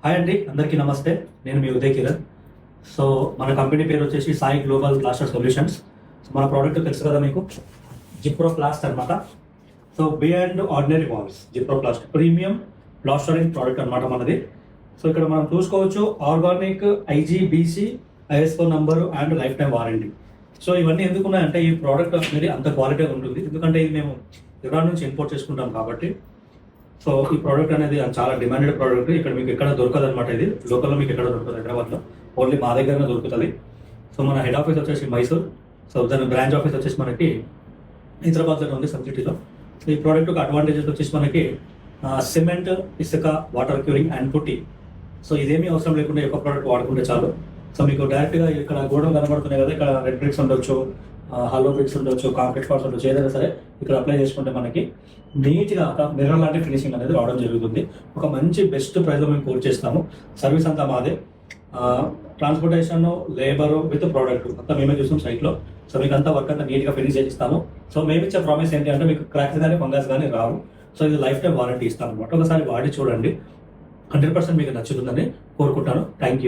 Hi అండి, అందరికీ నమస్తే. నేను మీ ఉదయ్ కిరణ్. సో మన కంపెనీ పేరు వచ్చేసి Sai global plaster solutions. So మన ప్రోడక్ట్ తెలుసు కదా మీకు, జిప్రో ప్లాస్ట్ అనమాట. సో బియాండ్ ఆర్డినరీ వాల్స్ జిప్రో ప్లాస్ట్ ప్రీమియం ప్లాస్టరింగ్ ప్రోడక్ట్ అనమాట మనది. సో ఇక్కడ మనం చూసుకోవచ్చు organic IGBC ISO number and lifetime warranty. So ఇవన్నీ ఎందుకున్నాయంటే ఈ ప్రోడక్ట్ అనేది అంత క్వాలిటీగా ఉంటుంది, ఎందుకంటే ఇది మేము ఇరాన్ నుంచి ఇంపోర్ట్ చేసుకుంటాం కాబట్టి. సో ఈ ప్రోడక్ట్ అనేది చాలా డిమాండెడ్ ప్రోడక్ట్. ఇక్కడ మీకు ఎక్కడ దొరకదు అనమాట. ఇది లోకల్లో మీకు ఎక్కడ దొరకదు, హైదరాబాద్లో ఓన్లీ మా దగ్గరనే దొరుకుతుంది. సో మన హెడ్ ఆఫీస్ వచ్చేసి మైసూర్. సో దాని బ్రాంచ్ ఆఫీస్ వచ్చేసి మనకి హైదరాబాద్లో ఉంది, సబ్ సిటీలో. సో ఈ ప్రోడక్ట్ అడ్వాంటేజెస్ వచ్చేసి మనకి సిమెంట్, ఇసుక, వాటర్ క్యూరింగ్ అండ్ పుట్టి. సో ఇదేమీ అవసరం లేకుండా ఒక ప్రోడక్ట్ వాడుకుంటే చాలు. సో మీకు డైరెక్ట్గా ఇక్కడ గోడలు కనబడుతున్నాయి కదా, ఇక్కడ రెడ్ బ్రిక్స్ ఉండొచ్చు, హలో బ్రిక్స్ ఉండొచ్చు, కాంక్రీట్ పార్ట్స్ ఉండొచ్చు, ఏదైనా సరే ఇక్కడ అప్లై చేసుకుంటే మనకి నీట్గా ఒక మిర్రర్ లాంటి ఫినిషింగ్ అనేది రావడం జరుగుతుంది. ఒక మంచి బెస్ట్ ప్రైస్లో మేము కోట్ చేస్తాము. సర్వీస్ అంతా మాదే, ట్రాన్స్పోర్టేషన్, లేబర్ విత్ ప్రోడక్ట్ అంతా మేమే చూస్తాం సైట్లో. సో మీకు అంతా వర్క్ అంతా నీట్గా ఫినిష్ చేసిస్తాము. సో మేము ఇచ్చే ప్రామిస్ ఏంటి అంటే మీకు క్రాక్స్ కానీ ఫంగస్ కానీ రావు. సో ఇది లైఫ్ టైం వారంటీ ఇస్తాం అనమాట. ఒకసారి వాడి చూడండి, 100% మీకు నచ్చుతుందని కోరుకుంటాను. Thank you.